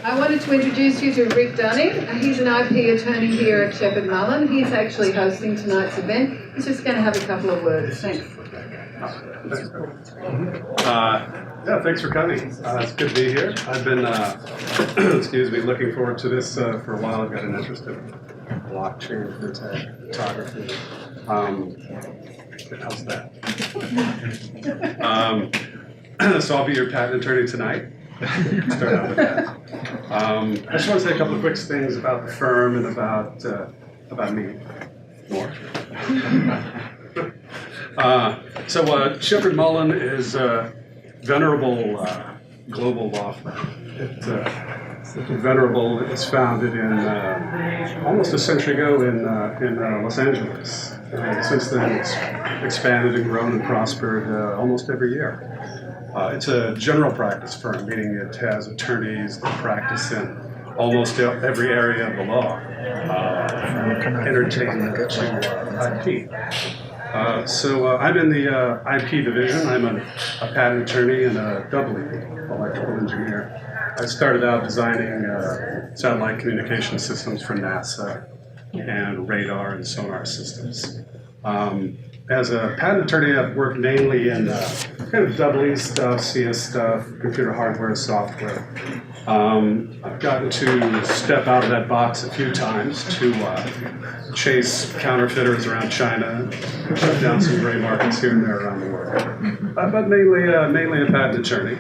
I wanted to introduce you to Rick Dunning. He's an IP attorney here at Shepherd Mullen. He's actually hosting tonight's event. He's just going to have a couple of words. Thanks. Yeah, thanks for coming. It's good to be here. I've been, excuse me, looking forward to this for a while. I've got an interest in blockchain, FinTech, photography. How's that? So I'll be your patent attorney tonight. Start out with that. I just want to say a couple of quick things about the firm and about me. More. So Shepherd Mullen is a venerable global law firm. Venerable is founded in almost a century ago in Los Angeles. And since then, it's expanded and grown and prospered almost every year. It's a general practice firm, meaning it has attorneys that practice in almost every area of the law, from entertainment to IP. So I'm in the IP division. I'm a patent attorney and a double electrical engineer. I started out designing satellite communication systems for NASA and radar and sonar systems. As a patent attorney, I've worked mainly in kind of double E stuff, CS stuff, computer hardware, software. I've gotten to step out of that box a few times to chase counterfeiters around China, shut down some gray markets here and there around the world. But mainly a patent attorney.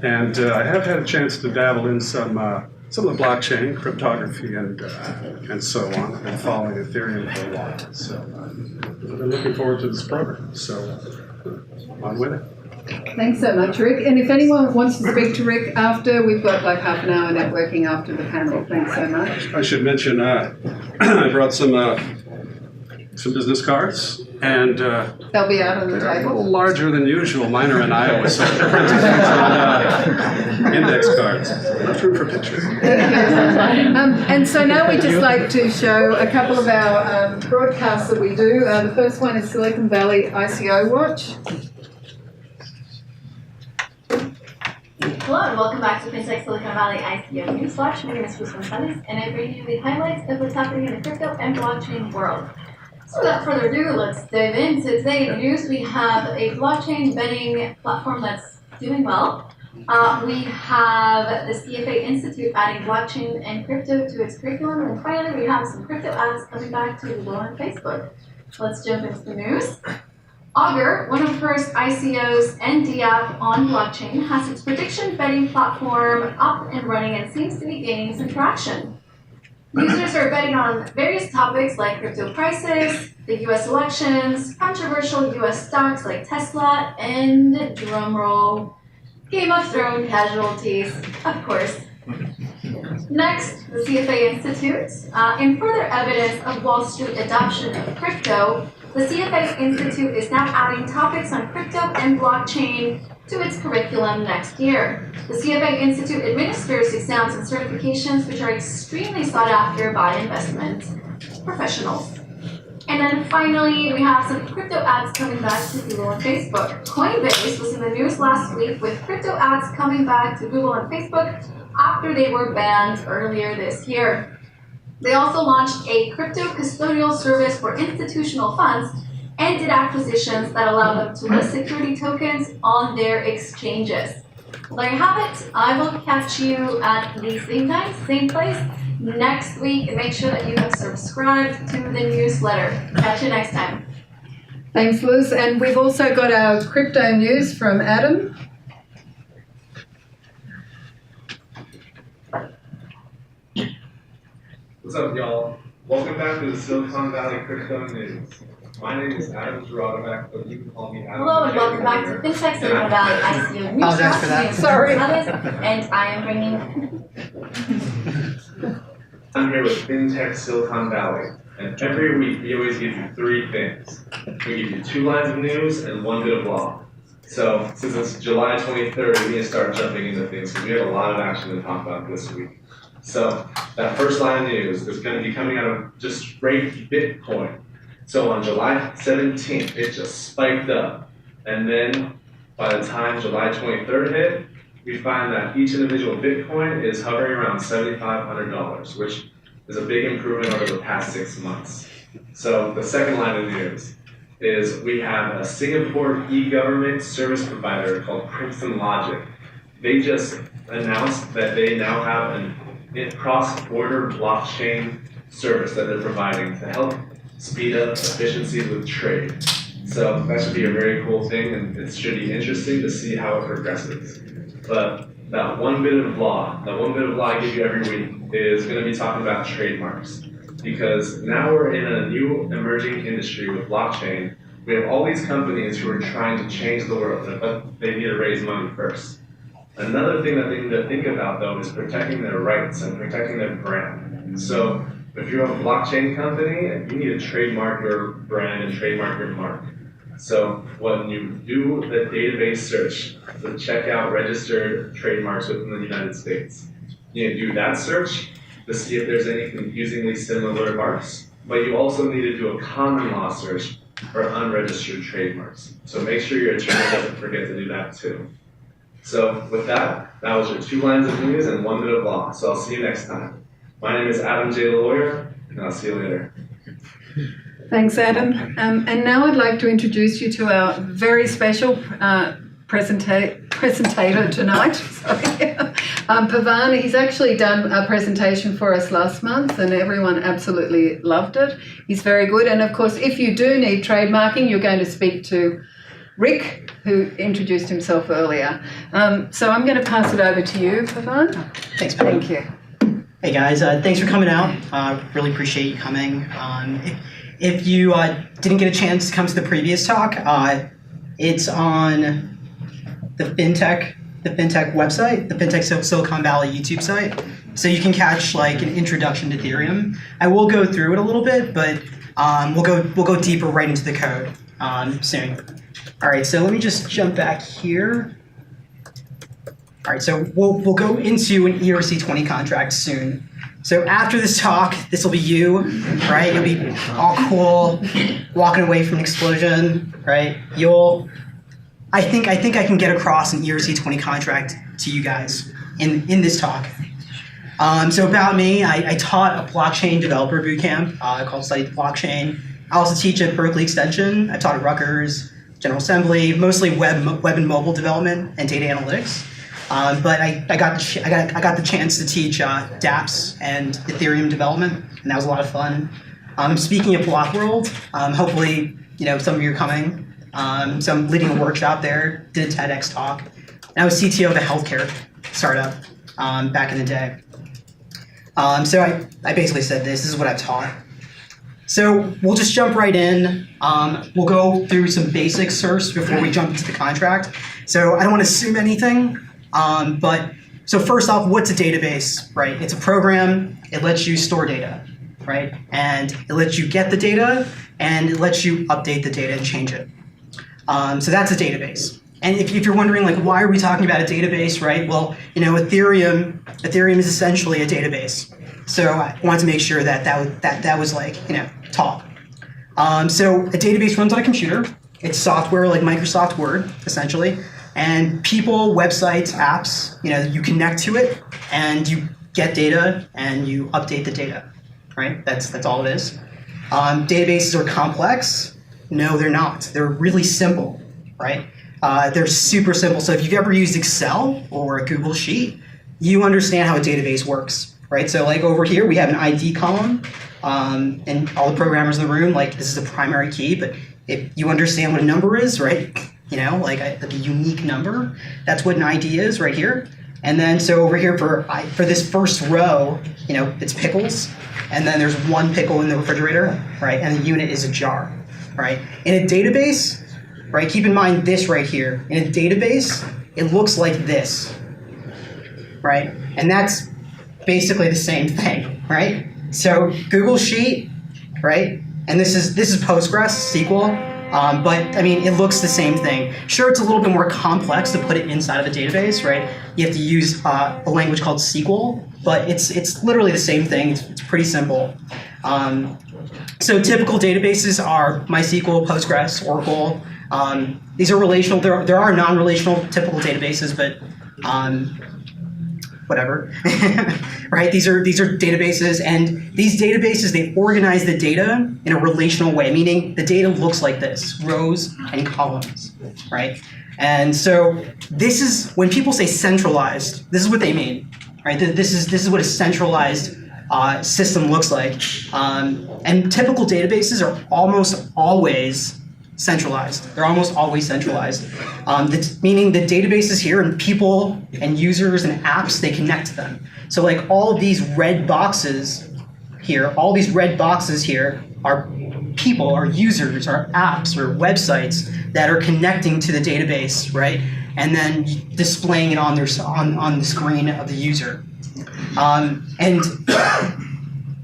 And I have had a chance to dabble in some of the blockchain, cryptography, and so on. I've been following Ethereum for a while, so I've been looking forward to this program. So on with it. Thanks so much, Rick. And if anyone wants to speak to Rick after, we've got like half an hour networking after the panel. Thanks so much. I should mention I brought some business cards, and they'll be out on the they're a table. little larger than usual. Mine are in Iowa, so they're printed on index cards. Enough room for pictures. And so now we'd just like to show a couple of our broadcasts that we do. The first one is Silicon Valley ICO Watch. Hello and welcome back to FinTech Silicon Valley ICO News Watch. My name is Ruslan Salis, and I bring you the highlights of what's happening in the crypto and blockchain world. So without further ado, let's dive in. So today in the news we have a blockchain betting platform that's doing well. We have the CFA Institute adding blockchain and crypto to its curriculum. And finally, we have some crypto ads coming back to Google and Facebook. Let's jump into the news. Augur, one of the first ICOs and DApp on blockchain, has its prediction betting platform up and running and seems to be gaining some traction. Users are betting on various topics like crypto prices, the US elections, controversial US stocks like Tesla, and drumroll, Game of Thrones casualties, of course. Next, the CFA Institute. In further evidence of Wall Street adoption of crypto, the CFA Institute is now adding topics on crypto and blockchain to its curriculum next year. The CFA Institute administers exams and certifications which are extremely sought after by investment professionals. And then finally, we have some crypto ads coming back to Google and Facebook. Coinbase was in the news last week with crypto ads coming back to Google and Facebook after they were banned earlier this year. They also launched a crypto custodial service for institutional funds and did acquisitions that allow them to list security tokens on their exchanges. Well, there you have it. I will catch you at the same time, same place next week, and make sure that you have subscribed to the newsletter. Catch you next time. Thanks, Liz. And we've also got our crypto news from Adam. What's up, y'all? Welcome back to the Silicon Valley Crypto News. My name is Adam Gerardovec, but you can call me Adam. Hello and welcome back to FinTech Silicon Valley ICO News. Apologize for that. Sorry. And I am bringing... I'm here with FinTech Silicon Valley, and every week we always give you 3 things. We give you 2 lines of news and 1 bit of law. So since it's July 23rd, we need to start jumping into things because we have a lot of action to talk about this week. So that first line of news is going to be coming out of just straight Bitcoin. So on July 17th, it just spiked up. And then by the time July 23rd hit, we find that each individual Bitcoin is hovering around $7,500, which is a big improvement over the past 6 months. So the second line of news is we have a Singapore e-government service provider called Princeton Logic. They just announced that they now have a cross-border blockchain service that they're providing to help speed up efficiencies with trade. So that should be a very cool thing, and it should be interesting to see how it progresses. But that one bit of law I give you every week is going to be talking about trademarks. Because now we're in a new emerging industry with blockchain. We have all these companies who are trying to change the world, but they need to raise money first. Another thing that they need to think about, though, is protecting their rights and protecting their brand. So if you're a blockchain company, you need to trademark your brand and trademark your mark. So when you do the database search to check out registered trademarks within the United States, you need to do that search to see if there's any confusingly similar marks, but you also need to do a common law search for unregistered trademarks. So make sure your attorney doesn't forget to do that too. So with that, that was your 2 lines of news and 1 bit of law. So I'll see you next time. My name is Adam J. the Lawyer, and I'll see you later. Thanks, Adam. And now I'd like to introduce you to our very special presentator tonight. Sorry. Pavan, he's actually done a presentation for us last month and everyone absolutely loved it. He's very good. And of course, if you do need trademarking, you're going to speak to Rick, who introduced himself earlier. So I'm going to pass it over to you, Pavan. Thanks, Patty. Thank you. Hey guys, thanks for coming out. Really appreciate you coming. If you didn't get a chance to come to the previous talk, it's on the FinTech website, the FinTech Silicon Valley YouTube site. So you can catch like an introduction to Ethereum. I will go through it a little bit, but we'll go deeper right into the code soon. All right, so let me just jump back here. All right, so we'll go into an ERC20 contract soon. So after this talk, this will be you, right? You'll be all cool, walking away from an explosion, right? I think I can get across an ERC20 contract to you guys in this talk. So about me, I taught a blockchain developer bootcamp called Study the Blockchain. I also teach at Berkeley Extension. I taught at Rutgers, General Assembly, mostly web and mobile development and data analytics. But I got the chance to teach dApps and Ethereum development, and that was a lot of fun. Speaking of Blockworld, hopefully some of you are coming. So I'm leading a workshop there, did a TEDx talk, and I was CTO of a healthcare startup back in the day. So I basically said this is what I've taught. So we'll just jump right in. We'll go through some basics first before we jump into the contract. So I don't want to assume anything. So first off, what's a database, right? It's a program, it lets you store data, right? And it lets you get the data, and it lets you update the data and change it. So that's a database. And if you're wondering, like, why are we talking about a database, right? Well, Ethereum is essentially a database. So I wanted to make sure that was like, taught. So a database runs on a computer. It's software like Microsoft Word, essentially. And people, websites, apps, you connect to it and you get data and you update the data, right? That's all it is. Databases are complex. No, they're not. They're really simple, right? They're super simple. So if you've ever used Excel or a Google Sheet, you understand how a database works, right? So like over here, we have an ID column, and all the programmers in the room, like this is a primary key, but if you understand what a number is, right? Like a unique number. That's what an ID is right here. And then so over here for this first row, it's pickles. And then there's 1 pickle in the refrigerator, right? And the unit is a jar, right? In a database, right? Keep in mind this right here. In a database, it looks like this, right? And that's basically the same thing, right? So Google Sheet, right? And this is Postgres, SQL. But I mean, it looks the same thing. Sure, it's a little bit more complex to put it inside of a database, right? You have to use a language called SQL, but it's literally the same thing. It's pretty simple. So typical databases are MySQL, Postgres, Oracle. These are relational. There are non-relational typical databases, but whatever, right? These are databases, and these databases, they organize the data in a relational way, meaning the data looks like this, rows and columns, right? And so this is, when people say centralized, this is what they mean, right? This is what a centralized system looks like. And typical databases are almost always centralized. They're almost always centralized, meaning the databases here and people and users and apps, they connect to them. So like all of these red boxes here, are people, are users, are apps, or websites that are connecting to the database, right? And then displaying it on the screen of the user. And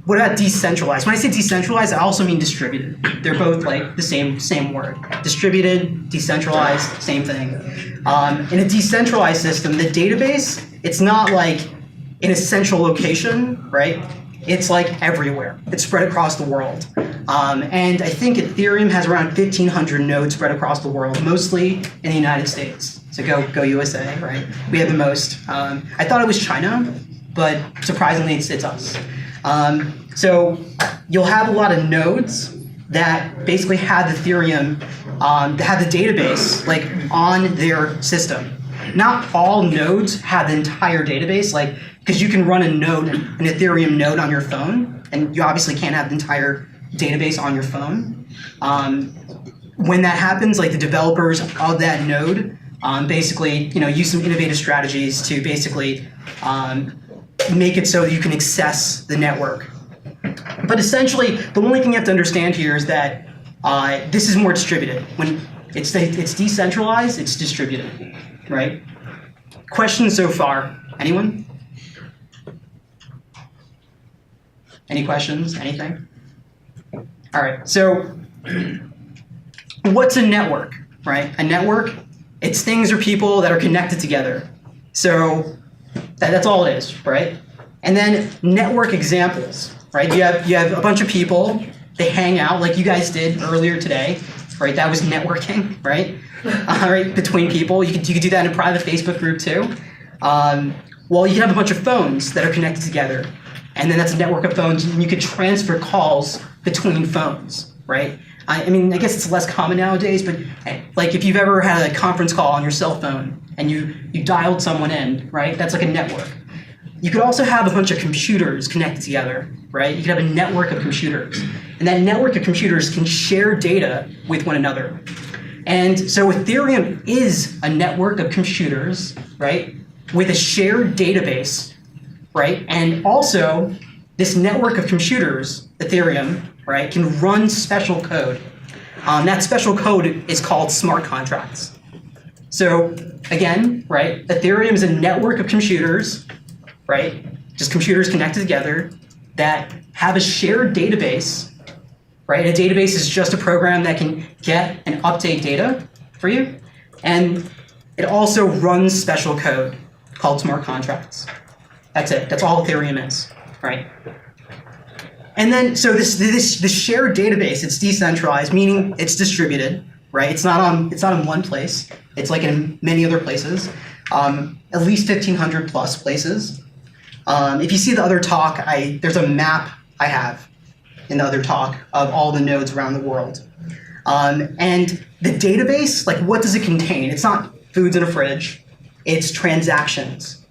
what about decentralized? When I say decentralized, I also mean distributed. They're both like the same word. Distributed, decentralized, same thing. In a decentralized system, the database, it's not like in a central location, right? It's like everywhere. It's spread across the world. And I think Ethereum has around 1,500 nodes spread across the world, mostly in the United States. So go USA, right? We have the most. I thought it was China, but surprisingly, it's us. So you'll have a lot of nodes that basically have Ethereum, that have the database like on their system. Not all nodes have the entire database, like because you can run an Ethereum node on your phone, and you obviously can't have the entire database on your phone. When that happens, like the developers of that node basically use some innovative strategies to basically make it so that you can access the network. But essentially, the only thing you have to understand here is that this is more distributed. When it's decentralized, it's distributed, right? Questions so far? Anyone? Any questions? Anything? All right. So, what's a network, right? A network, it's things or people that are connected together. So that's all it is, right? And then network examples, right? You have a bunch of people, they hang out like you guys did earlier today, right? That was networking, right? Right, between people. You could do that in a private Facebook group too. Well, you can have a bunch of phones that are connected together, and then that's a network of phones, and you could transfer calls between phones, right? I mean, I guess it's less common nowadays, but like if you've ever had a conference call on your cell phone and you dialed someone in, right? That's like a network. You could also have a bunch of computers connected together, right? You could have a network of computers. And that network of computers can share data with one another. And so Ethereum is a network of computers, right? With a shared database, right? And also, this network of computers, Ethereum, right, can run special code. That special code is called smart contracts. So again, right, Ethereum is a network of computers, right, just computers connected together that have a shared database, right? A database is just a program that can get and update data for you, and it also runs special code called smart contracts. That's it. That's all Ethereum is, right? And then, so this shared database, it's decentralized, meaning it's distributed, right? It's not in one place. It's like in many other places, at least 1,500 plus places. If you see the other talk, there's a map I have in the other talk of all the nodes around the world. And the database, like what does it contain? It's not foods in a fridge, it's transactions,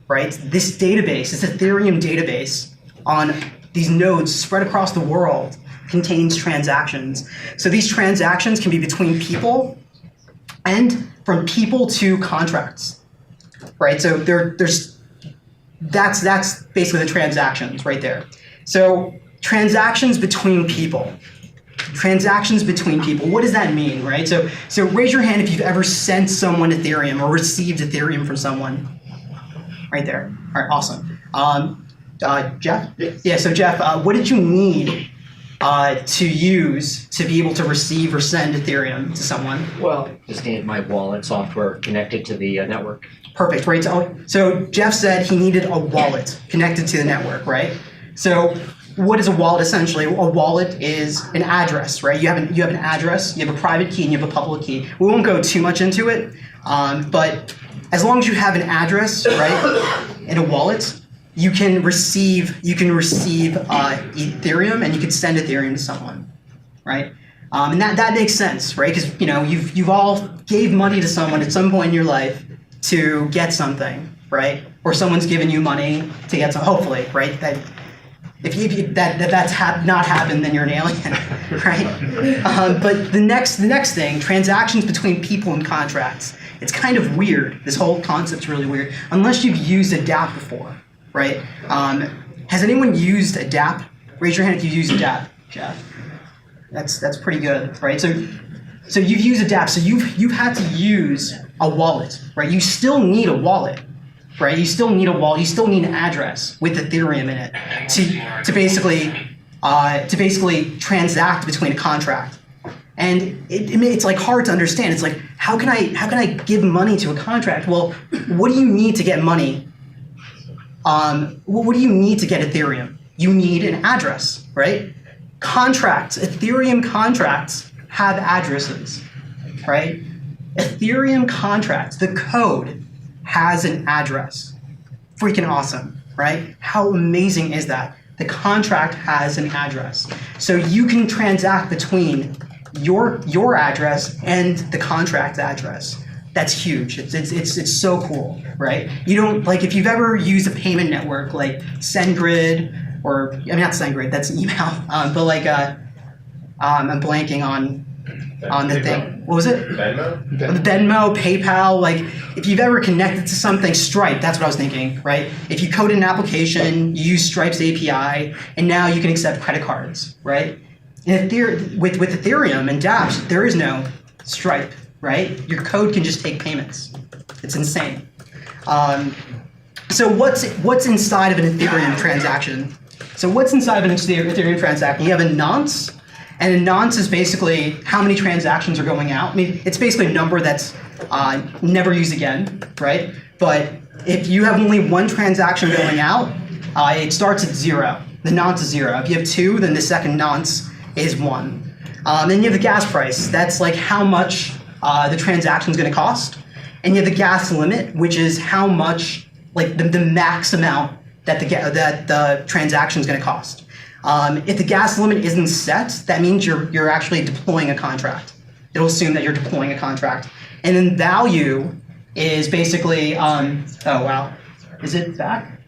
right? This database, this Ethereum database on these nodes spread across the world contains transactions. So these transactions can be between people and from people to contracts, right? So that's basically the transactions right there. So transactions between people. Transactions between people. What does that mean, right? So raise your hand if you've ever sent someone Ethereum or received Ethereum from someone. Right there. All right, awesome. Jeff? Yeah, so Jeff, what did you need to use to be able to receive or send Ethereum to someone? Well, just need my wallet software connected to the network. Perfect, right? So Jeff said he needed a wallet connected to the network, right? So what is a wallet essentially? A wallet is an address, right? You have an address, you have a private key, and you have a public key. We won't go too much into it, but as long as you have an address, right, in a wallet, you can receive Ethereum, and you can send Ethereum to someone, right? And that makes sense, right? Because you've all gave money to someone at some point in your life to get something, right? Or someone's given you money to get some. Hopefully, right? That if that's not happened, then you're an alien, right? But the next thing, transactions between people and contracts. It's kind of weird. This whole concept's really weird, unless you've used a dApp before, right? Has anyone used a dApp? Raise your hand if you've used a dApp, Jeff. That's pretty good, right? So you've used a dApp, so you've had to use a wallet, right? You still need a wallet, right? You still need a wallet. You still need an address with Ethereum in it to basically transact between a contract. And it's like hard to understand. It's like how can I give money to a contract? Well, what do you need to get money? What do you need to get Ethereum? You need an address, right? Contracts, Ethereum contracts have addresses, right? Ethereum contracts, the code has an address. Freaking awesome, right? How amazing is that? The contract has an address. So you can transact between your address and the contract address. That's huge. It's so cool, right? You don't, like, if you've ever used a payment network like SendGrid, or, I mean, not SendGrid, that's email, but like, I'm blanking on the thing. What was it? Venmo, PayPal, like, if you've ever connected to something, Stripe, that's what I was thinking, right? If you code an application, you use Stripe's API, and now you can accept credit cards, right? And with Ethereum and dApps, there is no Stripe, right? Your code can just take payments. It's insane. So what's inside of an Ethereum transaction? So what's inside of an Ethereum transaction? You have a nonce, and a nonce is basically how many transactions are going out. I mean, it's basically a number that's never used again, right? But if you have only one transaction going out, it starts at 0. The nonce is 0. If you have 2, then the second nonce is 1. Then you have the gas price. That's like how much the transaction is going to cost. And you have the gas limit, which is how much, like the max amount that the transaction is going to cost. If the gas limit isn't set, that means you're actually deploying a contract. It'll assume that you're deploying a contract. And then value is basically, oh wow, is it back?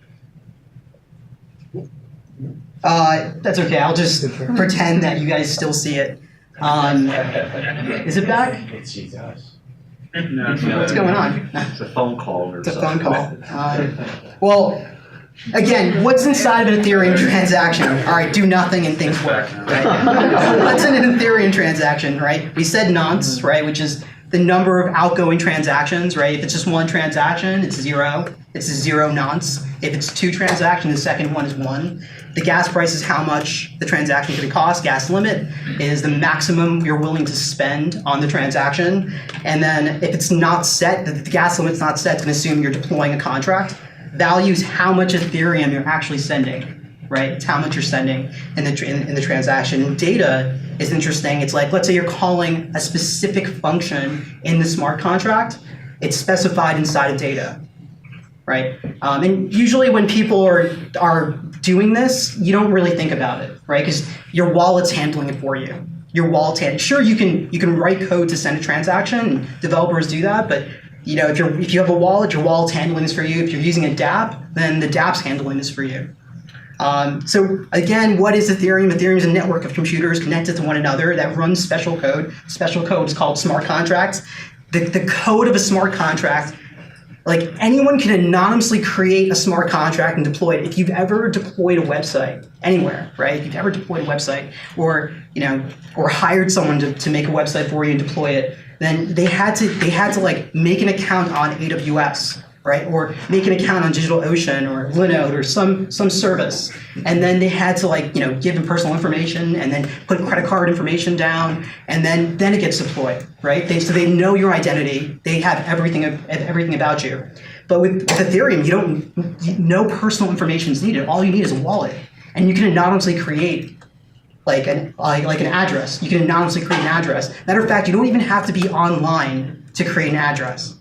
That's okay, I'll just pretend that you guys still see it. Is it back? It's Jesus. What's going on? It's a phone call or It's a phone call. Well, again, what's inside of an Ethereum transaction? All right, do nothing and things work, right? What's in an Ethereum transaction, right? We said nonce, right, which is the number of outgoing transactions, right? If it's just one transaction, it's 0. It's a 0 nonce. If it's 2 transactions, the second one is 1. The gas price is how much the transaction is going to cost. Gas limit is the maximum you're willing to spend on the transaction. And then if it's not set, the gas limit's not set, it's going to assume you're deploying a contract. Value is how much Ethereum you're actually sending, right? It's how much you're sending in the transaction. Data is interesting. It's like, let's say you're calling a specific function in the smart contract. It's specified inside of data, right? And usually when people are doing this, you don't really think about it, right? Because your wallet's handling it for you. Your wallet's sure, you can write code to send a transaction, and developers do that, but if you have a wallet, your wallet's handling this for you. If you're using a dApp, then the dApp's handling this for you. So again, what is Ethereum? Ethereum is a network of computers connected to one another that runs special code. Special code is called smart contracts. The code of a smart contract, like, anyone can anonymously create a smart contract and deploy it. If you've ever deployed a website anywhere, right? If you've ever deployed a website, or hired someone to make a website for you and deploy it, then they had to like make an account on AWS, right? Or make an account on DigitalOcean or Linode or some service. And then they had to give them personal information and then put credit card information down, and then it gets deployed, right? So they know your identity. They have everything about you. But with Ethereum, no personal information is needed. All you need is a wallet. And you can anonymously create like an address. You can anonymously create an address. Matter of fact, you don't even have to be online to create an address.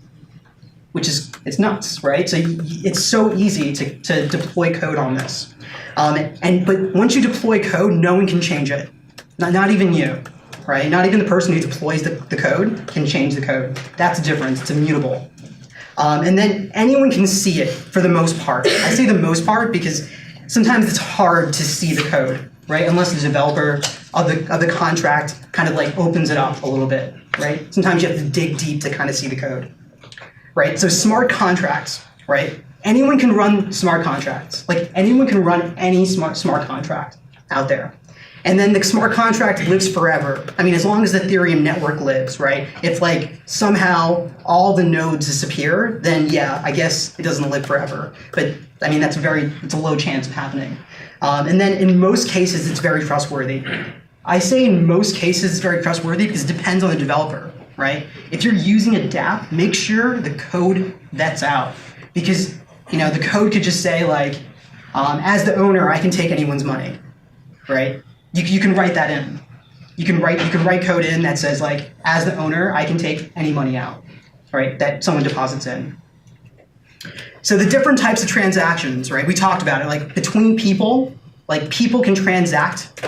it's nuts, right? So it's so easy to deploy code on this. But once you deploy code, no one can change it. Not even you, right? Not even the person who deploys the code can change the code. That's the difference. It's immutable. And then anyone can see it for the most part. I say the most part because sometimes it's hard to see the code, right? Unless the developer of the contract kind of like opens it up a little bit, right? Sometimes you have to dig deep to kind of see the code, right? So smart contracts, right? Anyone can run smart contracts. Like anyone can run any smart contract out there. And then the smart contract lives forever. I mean, as long as the Ethereum network lives, right? If like somehow all the nodes disappear, then yeah, I guess it doesn't live forever. But I mean, it's a low chance of happening. And then in most cases, it's very trustworthy. I say in most cases it's very trustworthy because it depends on the developer, right? If you're using a dApp, make sure the code vets out. Because the code could just say like, as the owner, I can take anyone's money, right? You can write that in. You can write code in that says like, as the owner, I can take any money out, right? That someone deposits in. So the different types of transactions, right? We talked about it, like between people, like people can transact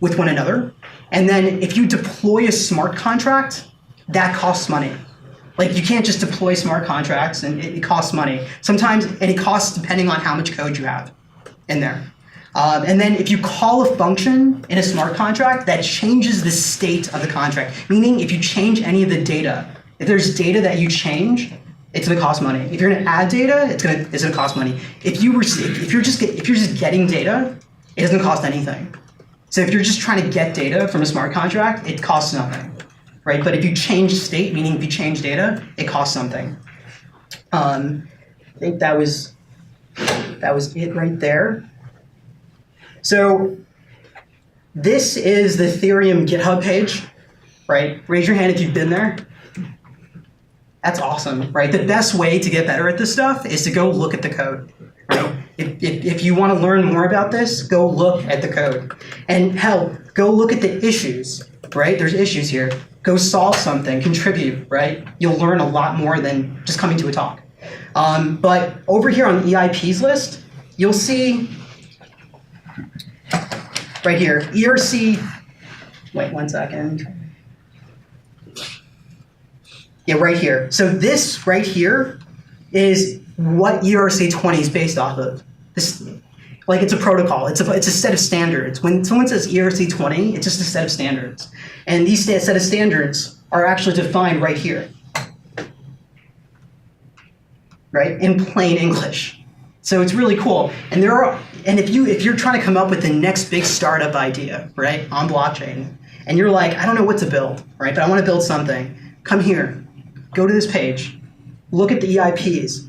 with one another. And then if you deploy a smart contract, that costs money. Like you can't just deploy smart contracts and it costs money. Sometimes, and it costs depending on how much code you have in there. And then if you call a function in a smart contract, that changes the state of the contract. Meaning if you change any of the data, if there's data that you change, it's gonna cost money. If you're gonna add data, it's gonna cost money. If you're just getting data, it doesn't cost anything. So if you're just trying to get data from a smart contract, it costs nothing, right? But if you change state, meaning if you change data, it costs something. I think that was it right there. So this is the Ethereum GitHub page, right? Raise your hand if you've been there. That's awesome, right? The best way to get better at this stuff is to go look at the code, right? If you want to learn more about this, go look at the code. And hell, go look at the issues, right? There's issues here. Go solve something, contribute, right? You'll learn a lot more than just coming to a talk. But over here on EIP's list, you'll see right here, wait 1 second. Yeah, right here. So this right here is what ERC20 is based off of. This, like it's a protocol, it's a set of standards. When someone says ERC20, it's just a set of standards. And these set of standards are actually defined right here, right? In plain English. So it's really cool. And if you're trying to come up with the next big startup idea, right, on blockchain, and you're like, I don't know what to build, right, but I want to build something, come here, go to this page, look at the EIPs.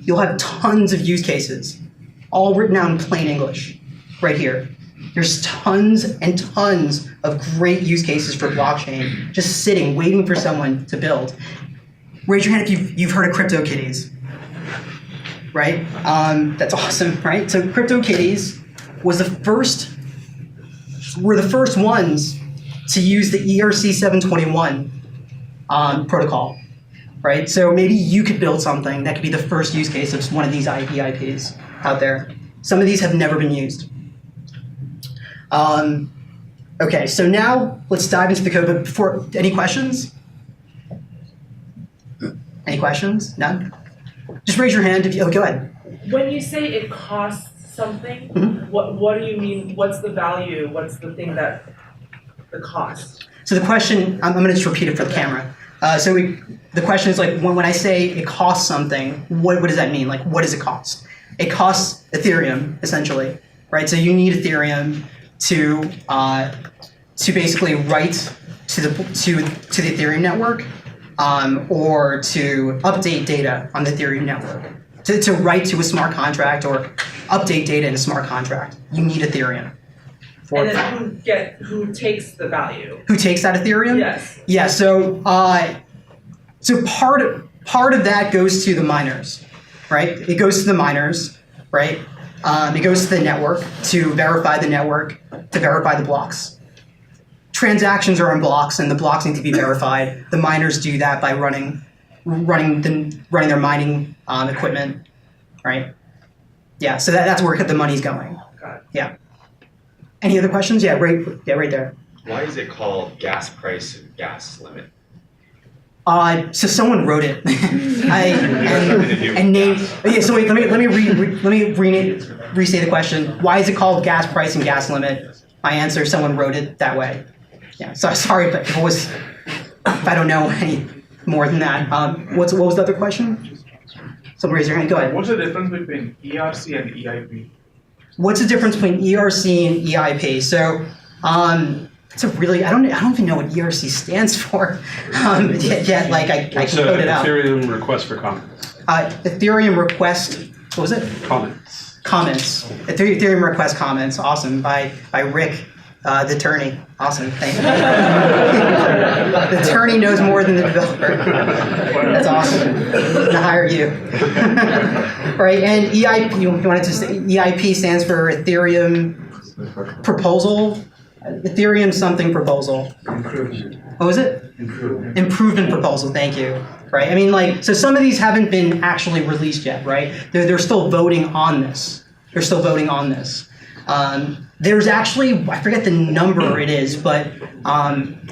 You'll have tons of use cases, all written out in plain English, right here. There's tons and tons of great use cases for blockchain, just sitting, waiting for someone to build. Raise your hand if you've heard of CryptoKitties. Right? That's awesome, right? So CryptoKitties were the first ones to use the ERC20 protocol, right? So maybe you could build something that could be the first use case of one of these EIPs out there. Some of these have never been used. Okay, so now let's dive into the code, but before, any questions? Any questions? None? Just raise your hand if you, go ahead. When you say it costs something, Mm-hmm. what do you mean? What's the value? What's the thing that the cost? So the question, I'm going to just repeat it for the camera. The question is like, when I say it costs something, what does that mean? Like, what does it cost? It costs Ethereum, essentially, right? So you need Ethereum to basically write to the Ethereum network, or to update data on the Ethereum network. To write to a smart contract or update data in a smart contract, you need Ethereum. And then who takes the value? Who takes that Ethereum? Yes. Yeah. So part of that goes to the miners, right? It goes to the miners, right? It goes to the network to verify the network, to verify the blocks. Transactions are in blocks, and the blocks need to be verified. The miners do that by running running their mining equipment, right? Yeah, so that's where the money's going. Got it. Yeah. Any other questions? Yeah, right there. Why is it called gas price and gas limit? So someone wrote it. So wait, let me restate the question. Why is it called gas price and gas limit? My answer: someone wrote it that way. Yeah. So sorry, but if I don't know any more than that. What was the other question? Someone raise your hand. Go ahead. What's the difference between ERC and EIP? What's the difference between ERC and EIP? So, it's a really I don't even know what ERC stands for. Yet like I can code it out. Ethereum request for comments. Ethereum request. What was it? Comments. Comments. Ethereum request comments. Awesome. By Rick, the attorney. Awesome. Thank you. The attorney knows more than the developer. That's awesome. I'm gonna hire you. Right. And EIP. You wanted to say EIP stands for Ethereum proposal. Ethereum something proposal. What was it? Improvement proposal. Thank you. Right. I mean, like, so some of these haven't been actually released yet, right? They're still voting on this. There's actually, I forget the number it is, but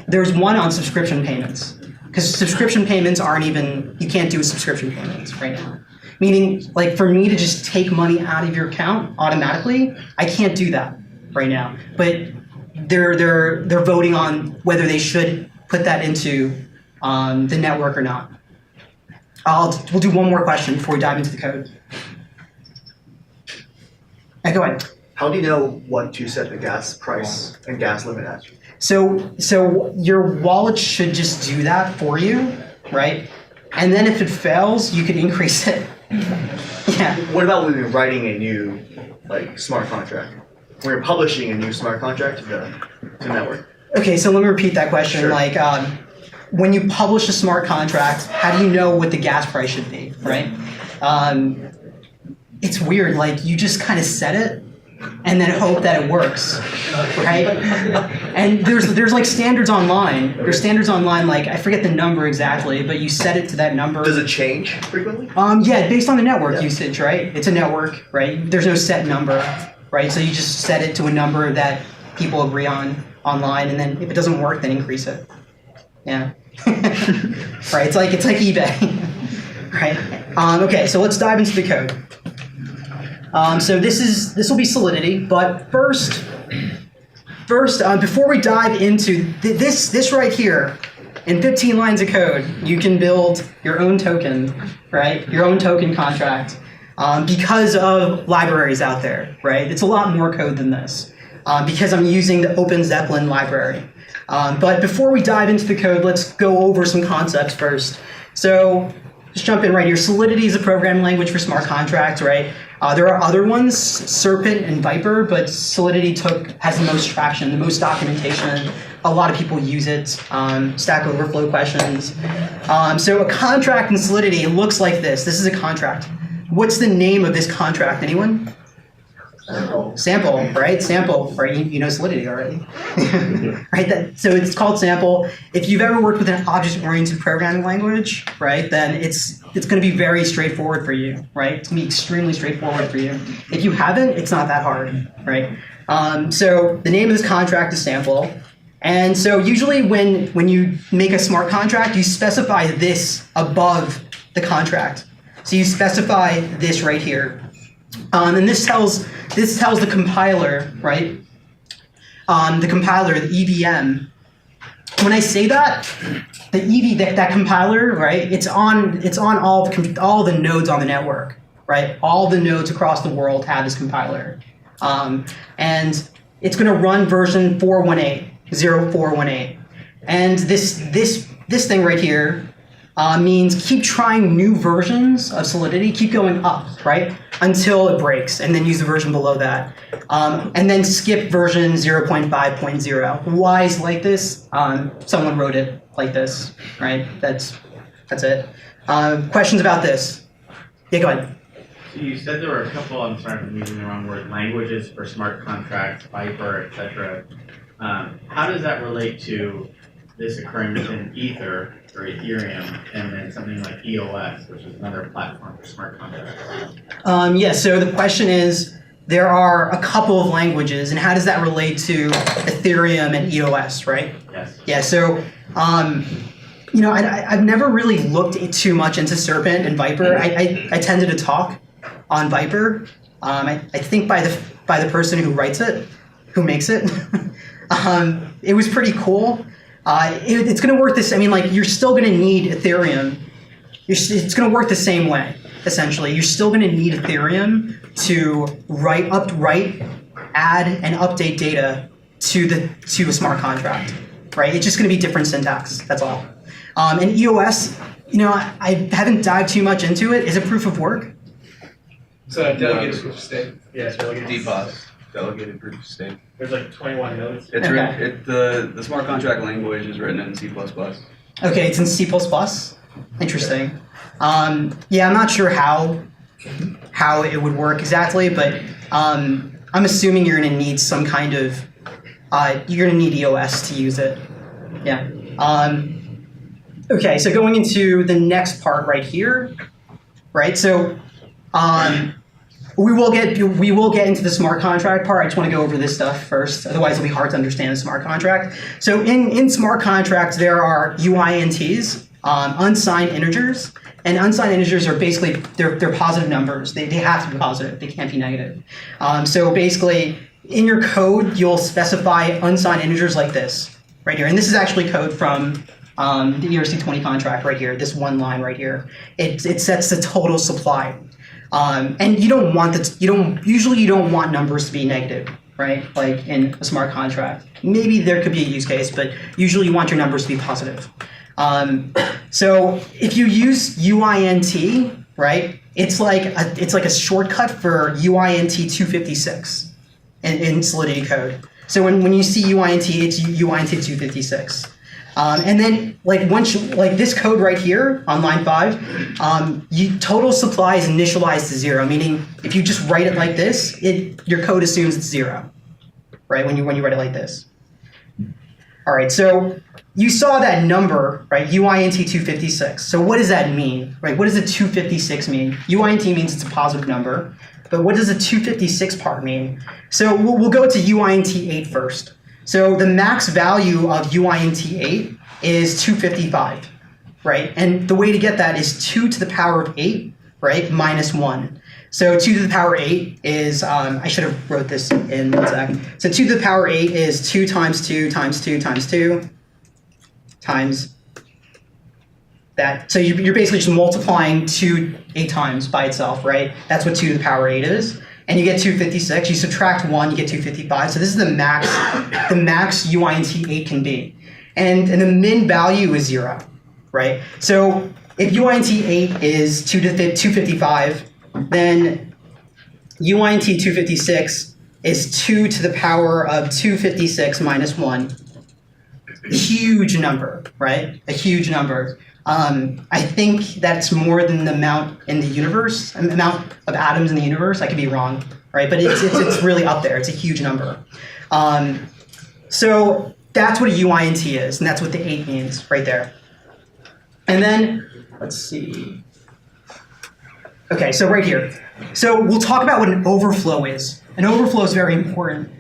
there's one on subscription payments. Because subscription payments you can't do subscription payments right now. Meaning, like, for me to just take money out of your account automatically, I can't do that right now. But they're voting on whether they should put that into the network or not. We'll do one more question before we dive into the code. Go ahead. How do you know what to set the gas price and gas limit at? So your wallet should just do that for you, right? And then if it fails, you can increase it. Yeah. What about when you're writing a new smart contract? When you're publishing a new smart contract to the network? Okay, so let me repeat that question. Sure. When you publish a smart contract, how do you know what the gas price should be, right? It's weird. Like, you just kind of set it and then hope that it works, right? And there's like standards online. There's standards online, like, I forget the number exactly, but you set it to that number. Does it change frequently? Yeah, based on the network usage, right? It's a network, right? There's no set number, right? So you just set it to a number that people agree on online, and then if it doesn't work, then increase it. Yeah. Right, it's like eBay. Right? Okay, so let's dive into the code. So this will be Solidity, but first, before we dive into this right here, in 15 lines of code, you can build your own token, right? Your own token contract, because of libraries out there, right? It's a lot more code than this, because I'm using the Open Zeppelin library. But before we dive into the code, let's go over some concepts first. So just jump in right here. Solidity is a programming language for smart contracts, right? There are other ones, Serpent and Viper, but Solidity has the most traction, the most documentation. A lot of people use it. Stack Overflow questions. So a contract in Solidity looks like this. This is a contract. What's the name of this contract? Anyone? Sample, right? Sample, right? You know Solidity already, right? So it's called Sample. If you've ever worked with an object-oriented programming language, right, then it's going to be very straightforward for you, right? It's going to be extremely straightforward for you. If you haven't, it's not that hard, right? So the name of this contract is Sample, and so usually when you make a smart contract, you specify this above the contract. So you specify this right here. And this tells the compiler, right? The compiler, the EVM. When I say that, that compiler, right? It's on all the nodes on the network, right? All the nodes across the world have this compiler, and it's going to run version 418, and this thing right here means keep trying new versions of Solidity, keep going up, right? Until it breaks, and then use the version below that. And then skip version 0.5.0. Why is like this? Someone wrote it like this, right? That's it. Questions about this? Yeah, go ahead. So you said there were a couple, I'm sorry if I'm using the wrong word, languages for smart contracts, Viper, etc. How does that relate to this occurring within Ether or Ethereum, and then something like EOS, which is another platform for smart contracts? Yeah, so the question is, there are a couple of languages, and how does that relate to Ethereum and EOS, right? Yes. Yeah, so, I've never really looked too much into Serpent and Viper. I tended to talk on Viper. I think by the person who writes it, who makes it. It was pretty cool. It's going to work this. I mean, like, you're still going to need Ethereum. It's going to work the same way. Essentially, you're still going to need Ethereum to write, add, and update data to a smart contract. Right? It's just going to be different syntax. That's all. And EOS, I haven't dived too much into it. Is it proof of work? So delegated proof of stake. Yeah, delegated. DPoS, delegated proof of stake. There's like 21 nodes. It's Okay. the smart contract language is written in C++. Okay, it's in C++. Interesting. Yeah, I'm not sure how it would work exactly, but I'm assuming you're going to need some kind of you're going to need EOS to use it. Yeah. Okay, so going into the next part right here, right? So we will get into the smart contract part. I just want to go over this stuff first, otherwise it'll be hard to understand a smart contract. So in smart contracts, there are UINTs, unsigned integers, and unsigned integers are basically they're positive numbers. They have to be positive. They can't be negative. So basically, in your code, you'll specify unsigned integers like this right here, and this is actually code from the ERC20 contract right here. This one line right here. It sets the total supply. And you don't want usually you don't want numbers to be negative, right? Like in a smart contract.Maybe there could be a use case, but usually you want your numbers to be positive. So if you use UINT, right, it's like a shortcut for UINT 256 in Solidity code. So when you see UINT, it's UINT 256. And then once this code right here on line 5, total supply is initialized to 0, meaning if you just write it like this, your code assumes it's 0, right? When you write it like this. All right, so you saw that number, right? UINT 256. So what does that mean, right? What does the 256 mean? UINT means it's a positive number, but what does the 256 part mean? So we'll go to UINT 8 first. So the max value of UINT 8 is 255, right? And the way to get that is 2 to the power of 8, right, minus 1. So 2 to the power 8 is, I should have wrote this in 1 sec. So 2 to the power 8 is 2 times 2 times 2 times 2 times that. So you're basically just multiplying 2 8 times by itself, right? That's what 2 to the power 8 is. And you get 256. You subtract 1, you get 255. So this is the max UINT 8 can be. And the min value is 0, right? So if UINT 8 is 255, then UINT 256 is 2 to the power of 256 minus 1. Huge number, right? A huge number. I think that's more than the amount in the universe, amount of atoms in the universe. I could be wrong, right? But it's really up there. It's a huge number. So that's what a UINT is, and that's what the 8 means right there. And then, let's see. Okay, so right here. So we'll talk about what an overflow is. An overflow is very important.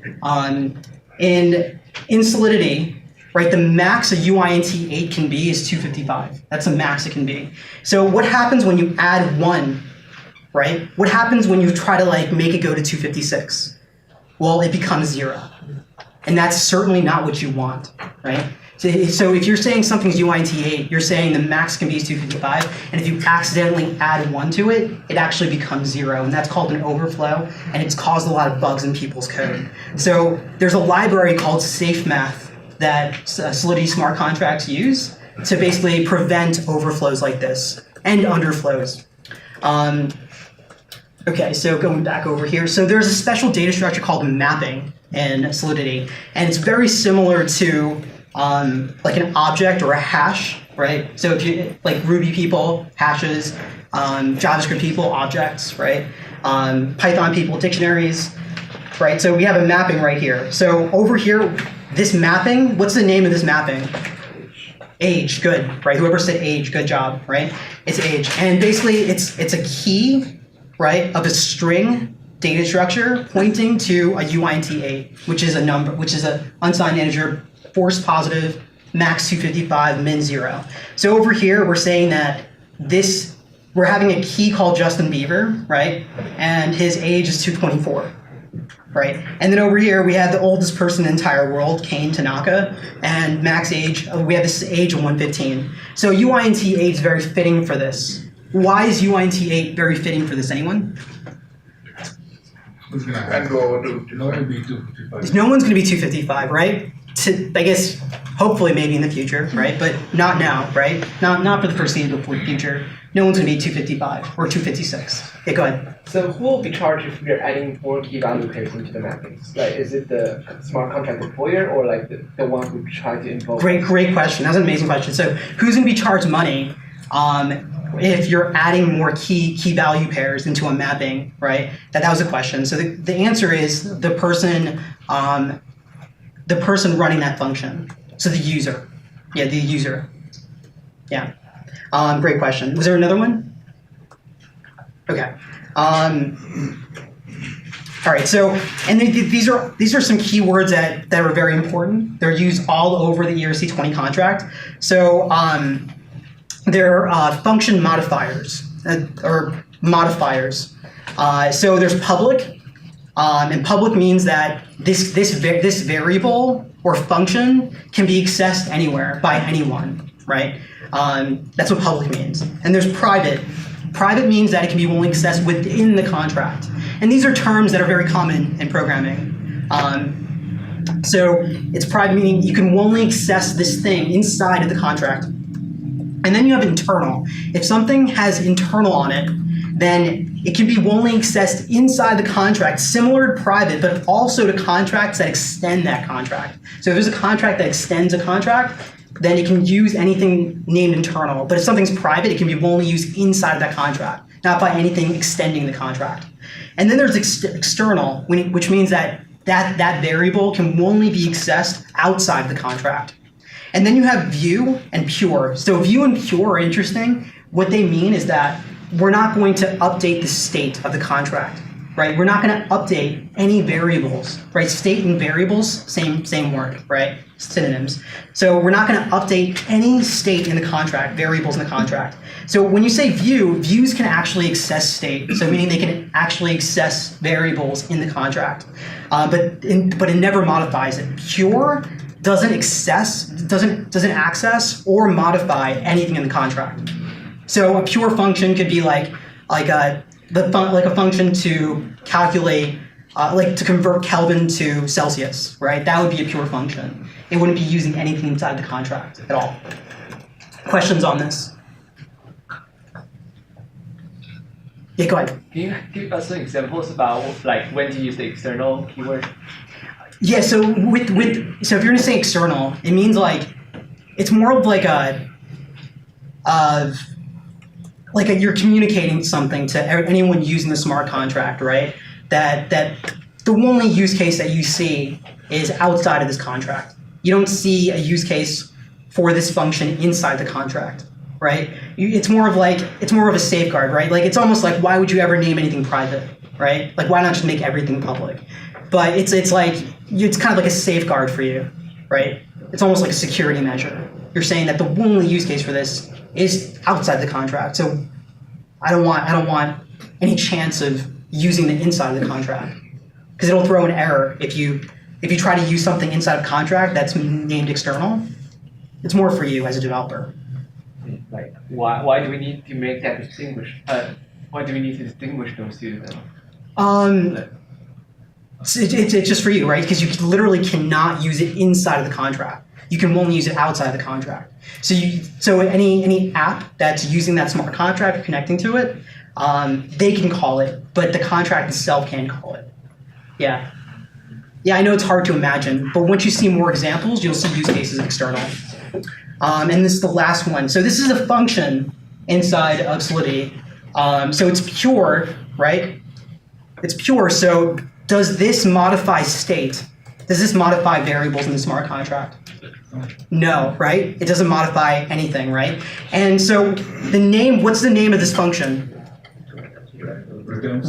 In Solidity, right, the max a UINT 8 can be is 255. That's the max it can be. So what happens when you add 1, right? What happens when you try to make it go to 256? Well, it becomes 0. And that's certainly not what you want, right? So if you're saying something's UINT 8, you're saying the max can be 255, and if you accidentally add 1 to it, it actually becomes 0, and that's called an overflow, and it's caused a lot of bugs in people's code. So there's a library called SafeMath that Solidity smart contracts use to basically prevent overflows like this and underflows. Okay, so going back over here. So there's a special data structure called mapping in Solidity, and it's very similar to an object or a hash, right? So if you Ruby people, hashes, JavaScript people, objects, right? Python people, dictionaries, right? So we have a mapping right here. So over here, this mapping, what's the name of this mapping? Age, good, right? Whoever said age, good job, right? It's age. And basically it's a key, right, of a string data structure pointing to a uint8, which is a number, which is an unsigned integer, force positive, max 255, min 0. So over here, we're saying that we're having a key called Justin Bieber, right? And his age is 224. Right, and then over here we have the oldest person in the entire world, Kane Tanaka, and max age, we have this age of 115. So uint8 is very fitting for this. Why is uint8 very fitting for this, anyone? Who's gonna go over to? No one will be 255. No one's gonna be 255, right? I guess, hopefully maybe in the future, right? But not now, right? Not for the foreseeable future. No one's gonna be 255 or 256. Yeah, go ahead. So who will be charged if we're adding more key value pairs into the mappings? Like, is it the smart contract deployer or like the one who try to invoke? Great question. That's an amazing question. So who's gonna be charged money if you're adding more key value pairs into a mapping, right? That was a question. So the answer is the person running that function. So the user. Yeah, the user. Yeah. Great question. Was there another one? Okay. All right. So, and these are some keywords that are very important. They're used all over the ERC20 contract. So they're function modifiers or modifiers. So there's public, and public means that this variable or function can be accessed anywhere by anyone, right? That's what public means. And there's private. Private means that it can be only accessed within the contract. And these are terms that are very common in programming. So it's private meaning you can only access this thing inside of the contract. And then you have internal. If something has internal on it, then it can be only accessed inside the contract, similar to private, but also to contracts that extend that contract. So if there's a contract that extends a contract, then it can use anything named internal. But if something's private, it can be only used inside of that contract, not by anything extending the contract. And then there's external, which means that variable can only be accessed outside the contract. And then you have view and pure. So view and pure are interesting. What they mean is that we're not going to update the state of the contract, right? We're not going to update any variables, right? State and variables, same word, right? Synonyms. So we're not going to update any state in the contract, variables in the contract. So when you say view, views can actually access state. So meaning they can actually access variables in the contract, but it never modifies it. Pure doesn't access or modify anything in the contract. So a pure function could be like a function to calculate, to convert Kelvin to Celsius, right? That would be a pure function. It wouldn't be using anything inside the contract at all. Questions on this? Yeah, go ahead. Can you give us some examples about like when to use the external keyword? Yeah, so so if you're gonna say external, it means like it's more of like you're communicating something to anyone using the smart contract, right? That the only use case that you see is outside of this contract. You don't see a use case for this function inside the contract, right? It's more of a safeguard, right? Like it's almost like why would you ever name anything private, right? Like why not just make everything public? But it's kind of like a safeguard for you, right? It's almost like a security measure. You're saying that the only use case for this is outside the contract. So I don't want any chance of using the inside of the contract because it'll throw an error if you try to use something inside of contract that's named external. It's more for you as a developer. Like why do we need to make that distinguish? Why do we need to distinguish those two? It's just for you, right? Because you literally cannot use it inside of the contract. You can only use it outside of the contract. So any app that's using that smart contract or connecting to it, they can call it, but the contract itself can't call it. Yeah. Yeah, I know it's hard to imagine, but once you see more examples, you'll see use cases external. And this is the last one. So this is a function inside of Solidity. So it's pure, right? It's pure, so does this modify state? Does this modify variables in the smart contract? No, right? It doesn't modify anything, right? And so what's the name of this function?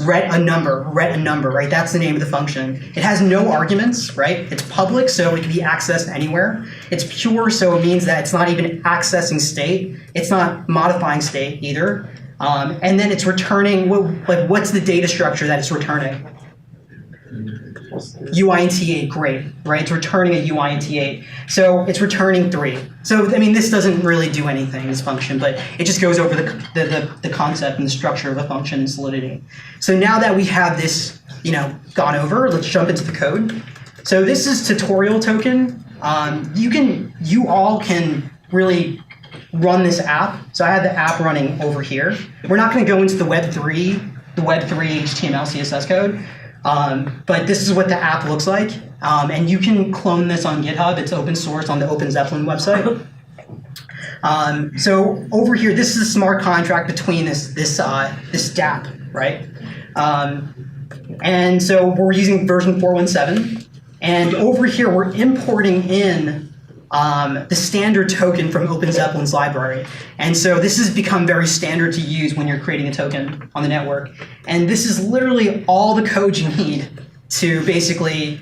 Ret a number, right? That's the name of the function. It has no arguments, right? It's public, so it can be accessed anywhere. It's pure, so it means that it's not even accessing state. It's not modifying state either. And then it's returning, what's the data structure that it's returning? UINT8, great, right? It's returning a UINT8. So it's returning 3. So, I mean, this doesn't really do anything, this function, but it just goes over the concept and the structure of a function and solidity. So now that we have this, gone over, let's jump into the code. So this is tutorial token. You all can really run this app. So I have the app running over here. We're not going to go into the Web3 HTML, CSS code. But this is what the app looks like, and you can clone this on GitHub. It's open source on the OpenZeppelin website. So over here, this is a smart contract between this DApp, right? And so we're using version 4.17, and over here we're importing in the standard token from OpenZeppelin's library. And so this has become very standard to use when you're creating a token on the network. And this is literally all the code you need to basically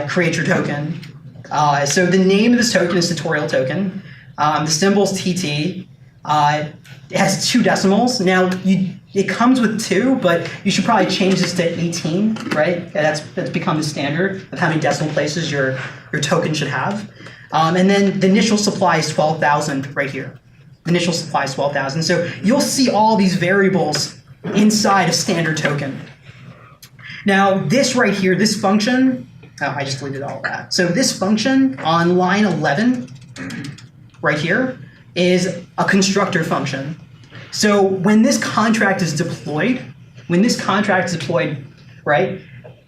create your token. So the name of this token is tutorial token. The symbol is TT. It has 2 decimals. Now, it comes with 2, but you should probably change this to 18, right? That's become the standard of how many decimal places your token should have. And then the initial supply is 12,000 right here. The initial supply is 12,000. So you'll see all these variables inside a standard token. Now this right here, this function, I just deleted all of that. So this function on line 11 right here is a constructor function. So when this contract is deployed, right,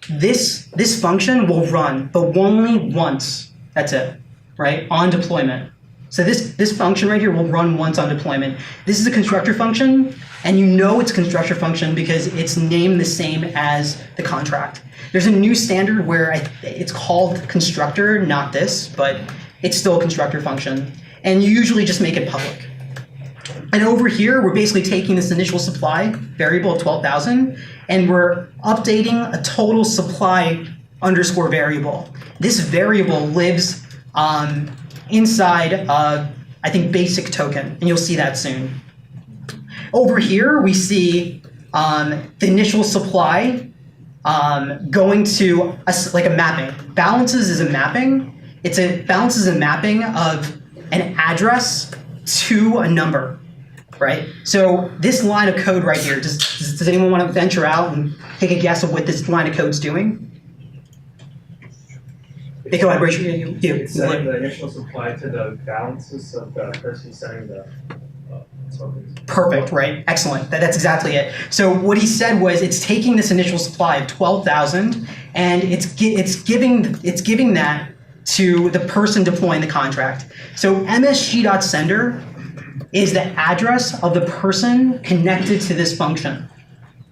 this function will run, but only once. That's it. Right, on deployment. So this function right here will run once on deployment. This is a constructor function, and you know it's a constructor function because it's named the same as the contract. There's a new standard where it's called constructor, not this, but it's still a constructor function. And you usually just make it public. And over here, we're basically taking this initial supply variable of 12,000, and we're updating a total supply underscore variable. This variable lives inside I think basic token, and you'll see that soon. Over here we see the initial supply going to like a mapping. Balances is a mapping. Balances is a mapping of an address to a number, right? So this line of code right here, does anyone want to venture out and take a guess of what this line of code's doing? Go ahead, raise your hand. It's setting the initial supply to the balances of the person sending the tokens. Perfect, right? Excellent. That's exactly it. So what he said was it's taking this initial supply of 12,000 and it's giving that to the person deploying the contract. So msg.sender is the address of the person connected to this function.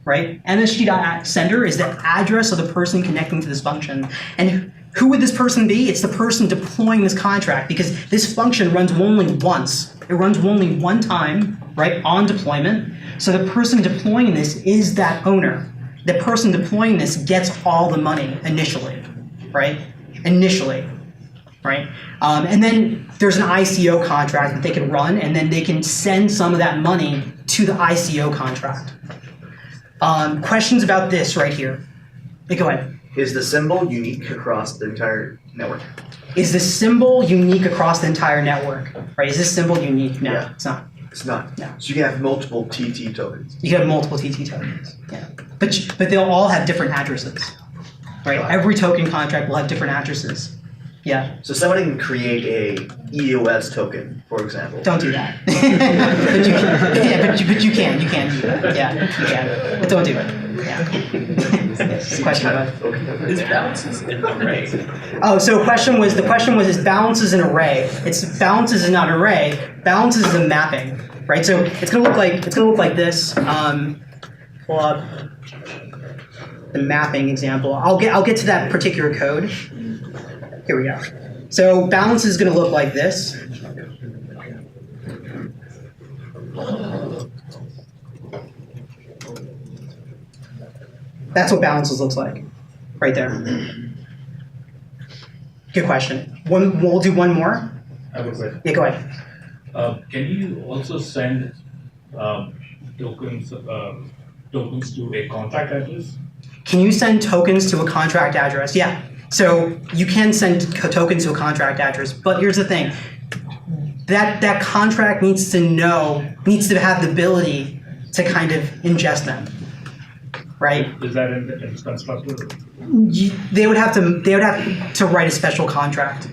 Right? msg.sender is the address of the person connecting to this function. And who would this person be? It's the person deploying this contract because this function runs only once. It runs only one time, right, on deployment. So the person deploying this is that owner. The person deploying this gets all the money initially, right? Initially, right? And then there's an ICO contract that they can run, and then they can send some of that money to the ICO contract. Questions about this right here? Go ahead. Is the symbol unique across the entire network? Is the symbol unique across the entire network? Right? Is this symbol unique? No, Yeah. It's not. It's not. No. So you can have multiple TT tokens. You can have multiple TT tokens. Yeah. But they'll all have different addresses. Right? Every token contract will have different addresses. Yeah. So somebody can create a EOS token, for example. Don't do that. But you can. Yeah, but you can. You can do that. Yeah, you can. But don't do it. Yeah. Question about Is balances an array? Oh, so the question was is balances an array? It's balances is not an array. Balances is a mapping, right? So it's gonna look like this. Pull up the mapping example. I'll get to that particular code. Here we go. So balance is going to look like this. That's what balances looks like, right there. Good question. We'll do one more. I have a question. Yeah, go ahead. Can you also send tokens to a contract address? Can you send tokens to a contract address? Yeah. So you can send tokens to a contract address, but here's the thing. That contract needs to have the ability to kind of ingest them, right? Is that in constructed? They would have to write a special contract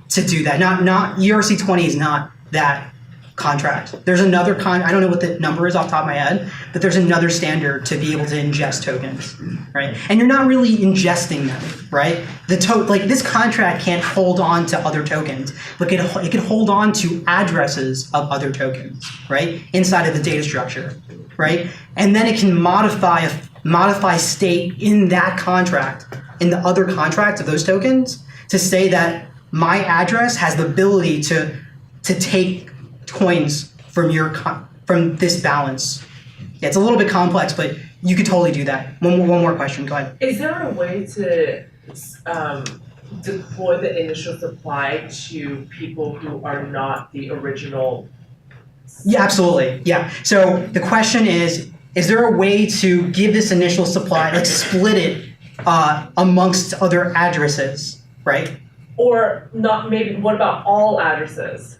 to do that. Not ERC20 is not that contract. There's another I don't know what the number is off the top of my head, but there's another standard to be able to ingest tokens, right? And you're not really ingesting them, right? This contract can't hold on to other tokens, but it can hold on to addresses of other tokens, right? Inside of the data structure, right? And then it can modify state in that contract, in the other contract of those tokens, to say that my address has the ability to take coins from this balance. Yeah, it's a little bit complex, but you could totally do that. One more question. Go ahead. Is there a way to deploy the initial supply to people who are not the original? Yeah, absolutely. Yeah. So the question is there a way to give this initial supply, like split it amongst other addresses, right? Or not? Maybe. What about all addresses?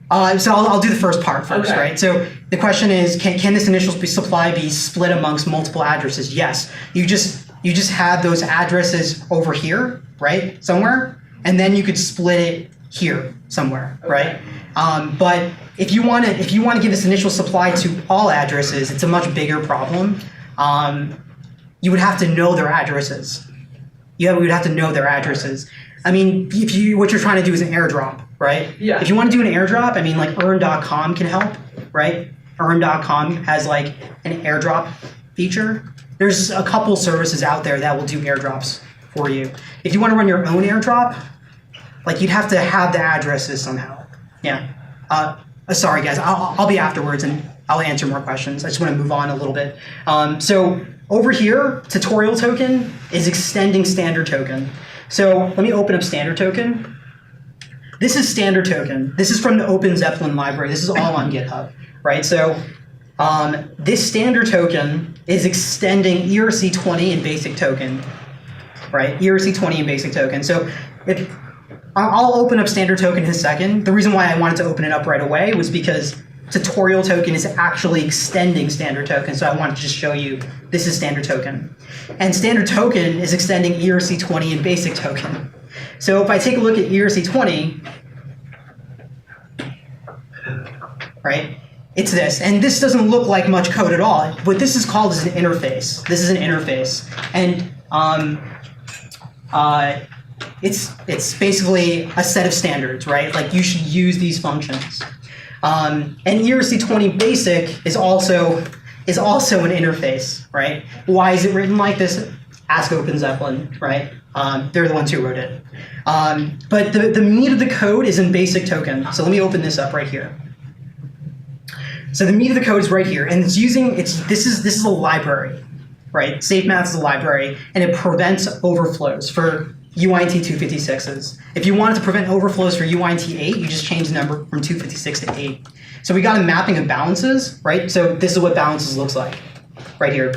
So I'll do the first part first, Okay. right? So the question is, can this initial supply be split amongst multiple addresses? Yes. You just have those addresses over here, right, somewhere, and then you could split it here somewhere, right? But if you want to give this initial supply to all addresses, it's a much bigger problem. You would have to know their addresses. We would have to know their addresses. I mean, what you're trying to do is an airdrop, right? Yeah. If you want to do an airdrop, I mean, like earn.com can help, right? Earn.com has like an airdrop feature. There's a couple services out there that will do airdrops for you. If you want to run your own airdrop, like you'd have to have the addresses somehow. Yeah. Sorry guys, I'll be afterwards and I'll answer more questions. I just want to move on a little bit. So over here, tutorial token is extending standard token. So let me open up standard token. This is standard token. This is from the Open Zeppelin library. This is all on GitHub, right? So this standard token is extending ERC20 and basic token, right? ERC20 and basic token. So I'll open up standard token in a second. The reason why I wanted to open it up right away was because tutorial token is actually extending standard token. So I wanted to just show you this is standard token. And standard token is extending ERC20 and basic token. So if I take a look at ERC20, right, it's this. And this doesn't look like much code at all. What this is called is an interface. This is an interface. And it's basically a set of standards, right? Like you should use these functions. And ERC20 basic is also an interface, right? Why is it written like this? Ask Open Zeppelin, right? They're the ones who wrote it. But the meat of the code is in basic token. So let me open this up right here. So the meat of the code is right here, and this is a library, right? SafeMath is a library, and it prevents overflows for UINT 256s. If you wanted to prevent overflows for UINT 8, you just change the number from 256 to 8. So we got a mapping of balances, right? So this is what balances looks like, right here.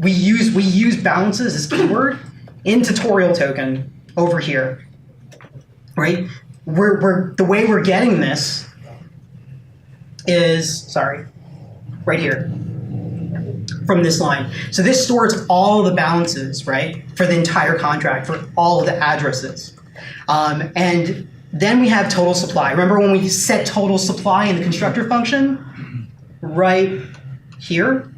We use balances as keyword in tutorial token over here, right? The way we're getting this is, right here, from this line. So this stores all of the balances, right, for the entire contract, for all of the addresses. And then we have total supply. Remember when we set total supply in the constructor function? Right here.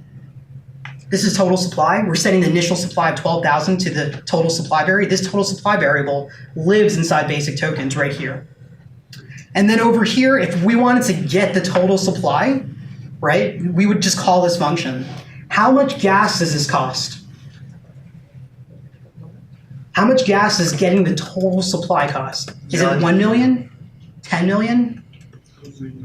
This is total supply. We're setting the initial supply of 12,000 to the total supply variable. This total supply variable lives inside basic tokens right here. And then over here, if we wanted to get the total supply, right, we would just call this function. How much gas does this cost? How much gas is getting the total supply cost? Is it 1 million? 10 million?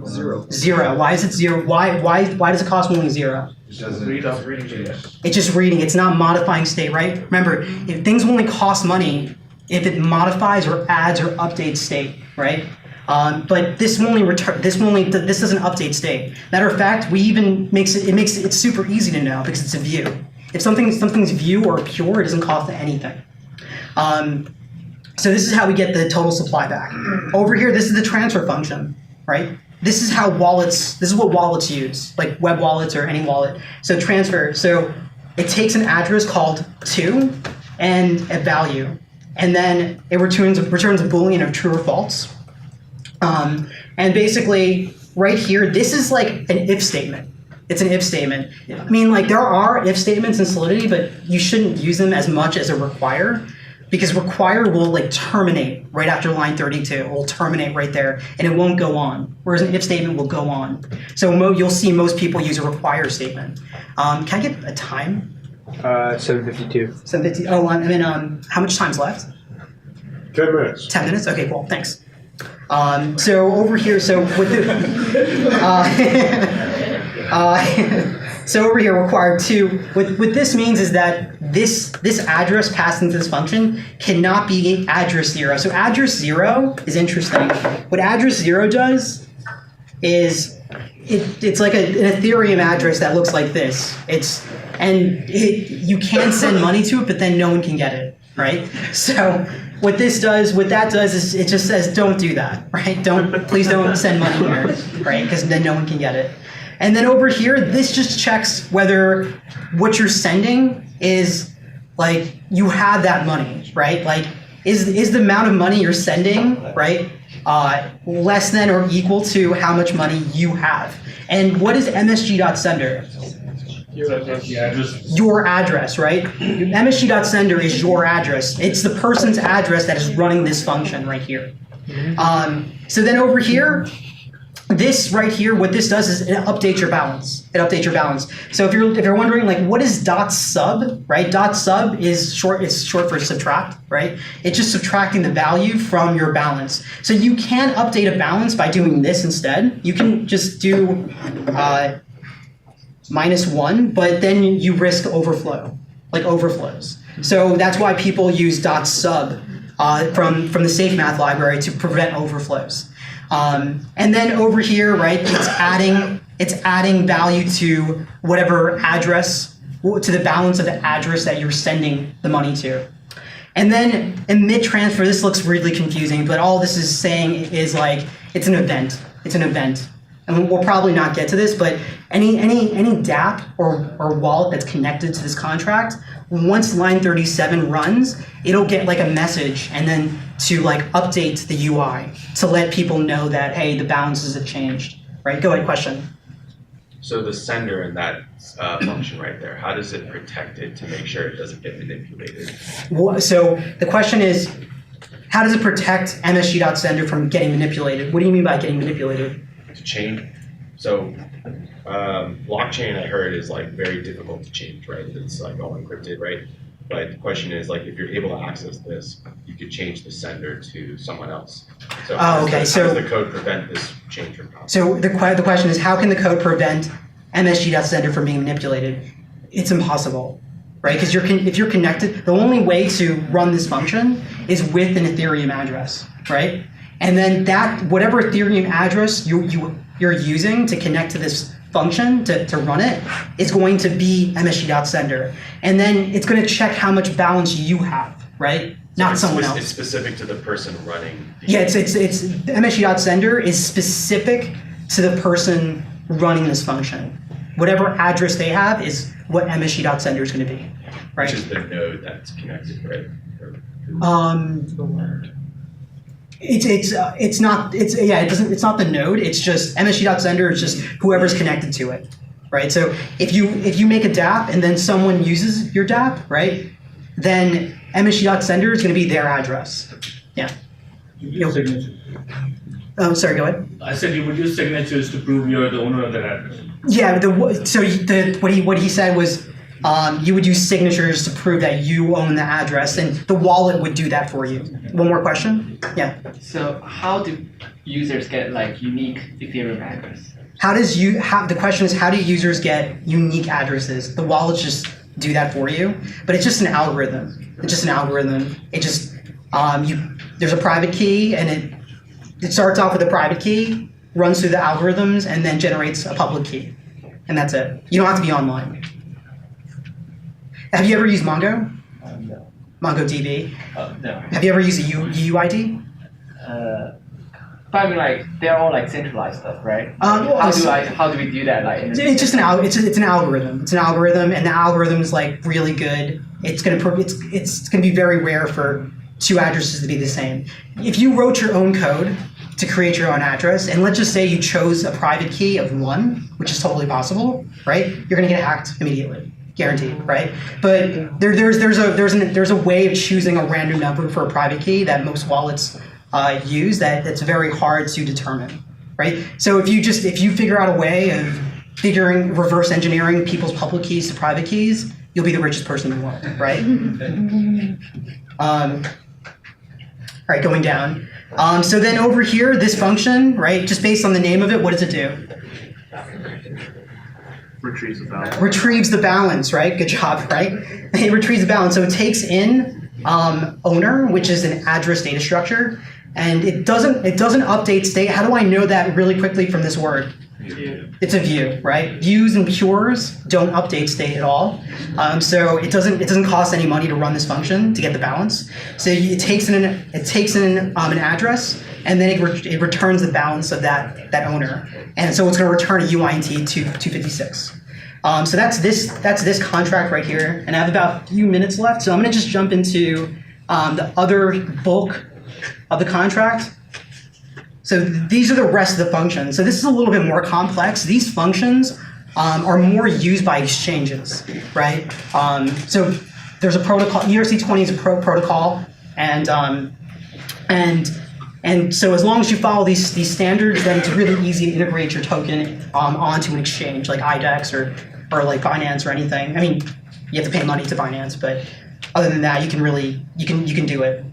Zero. Zero. Why is it zero? Why does it cost only zero? It doesn't. Reading data. It's just reading. It's not modifying state, right? Remember, if things only cost money if it modifies or adds or updates state, right? But this doesn't update state. Matter of fact, we even makes it super easy to know because it's a view. If something's view or pure, it doesn't cost anything. So this is how we get the total supply back. Over here, this is the transfer function, right? This is what wallets use, like web wallets or any wallet. So transfer, so it takes an address called to and a value, and then it returns a Boolean of true or false. And basically, right here, this is like an if statement. It's an if statement. I mean, like there are if statements in Solidity, but you shouldn't use them as much as a require, because require will like terminate right after line 32. It will terminate right there, and it won't go on. Whereas an if statement will go on. So you'll see most people use a require statement. Can I get a time? 7:52. 7:50. Oh, I mean, how much time's left? 10 minutes. 10 minutes. Okay, cool. Thanks. So over here, so with the so over here required to. What this means is that this address passed into this function cannot be address 0. So address 0 is interesting. What address 0 does is it's like an Ethereum address that looks like this. You can send money to it, but then no one can get it, right? So what that does is it just says don't do that, right? Please don't send money here, right? Because then no one can get it. And then over here, this just checks whether what you're sending is like you have that money, right? Like is the amount of money you're sending, right, less than or equal to how much money you have? And what is MSG.sender? Your address, right? MSG.sender is your address. It's the person's address that is running this function right here. So then over here, this right here, what this does is it updates your balance. So if you're wondering like what is .sub, right? .sub is short for subtract, right? It's just subtracting the value from your balance. So you can update a balance by doing this instead. You can just do -1, but then you risk overflows. So that's why people use .sub from the safe math library to prevent overflows. And then over here, right, it's adding value to whatever address, to the balance of the address that you're sending the money to. And then emit transfer, this looks really confusing, but all this is saying is like, it's an event. And we'll probably not get to this, but any dApp or wallet that's connected to this contract, once line 37 runs, it'll get like a message and then to like update the UI to let people know that, hey, the balances have changed, right? Go ahead, question. So the sender in that function right there, how does it protect it to make sure it doesn't get manipulated? So the question is, how does it protect MSG.sender from getting manipulated? What do you mean by getting manipulated? To change. So blockchain, I heard, is like very difficult to change, right? It's like all encrypted, right? But the question is, like, if you're able to access this, you could change the sender to someone else. So how does the code prevent this change from happening? So the question is, how can the code prevent MSG.sender from being manipulated? It's impossible, right? Because if you're connected, the only way to run this function is with an Ethereum address, right? And then whatever Ethereum address you're using to connect to this function to run it is going to be MSG.sender. And then it's going to check how much balance you have, right? Not someone else. It's specific to the person running. Yeah, it's MSG.sender is specific to the person running this function. Whatever address they have is what MSG.sender is going to be, right? Which is the node that's connected, right? It's not the node. It's just MSG.sender is just whoever's connected to it, right? So if you make a dApp and then someone uses your dApp, right, then MSG.sender is going to be their address. Yeah. Signature. Oh, sorry. Go ahead. I said you would use signatures to prove you're the owner of that address. Yeah. What he said was you would use signatures to prove that you own the address, and the wallet would do that for you. One more question? Yeah. So how do users get like unique Ethereum address? The question is, how do users get unique addresses? The wallets just do that for you, but it's just an algorithm. It's just an algorithm. It just, there's a private key, and it starts off with a private key, runs through the algorithms, and then generates a public key. And that's it. You don't have to be online. Have you ever used Mongo? No. MongoDB? No. Have you ever used a UUID? But I mean, like they're all like centralized stuff, right? How do we do that? Like it's just it's an algorithm. It's an algorithm, and the algorithm is like really good. It's gonna be very rare for two addresses to be the same. If you wrote your own code to create your own address, and let's just say you chose a private key of 1, which is totally possible, right? You're gonna get hacked immediately, guaranteed, right? But there's a way of choosing a random number for a private key that most wallets use that's very hard to determine, right? So if you figure out a way of reverse engineering people's public keys to private keys, you'll be the richest person in the world, right? All right, going down. So then over here, this function, right, just based on the name of it, what does it do? Retrieves the balance. Retrieves the balance, right? Good job, right? It retrieves the balance. So it takes in owner, which is an address data structure, and it doesn't update state. How do I know that really quickly from this word? It's a view, right? Views and pures don't update state at all. So it doesn't cost any money to run this function to get the balance. So it takes in an address, and then it returns the balance of that owner. And so it's going to return a UINT 256. So that's this contract right here, and I have about a few minutes left. So I'm going to just jump into the other bulk of the contract. So these are the rest of the functions. So this is a little bit more complex. These functions are more used by exchanges, right? So there's a protocol. ERC20 is a protocol, and so as long as you follow these standards, then it's really easy to integrate your token onto an exchange like IDEX or like Binance or anything. I mean, you have to pay money to Binance, but other than that, you can do it.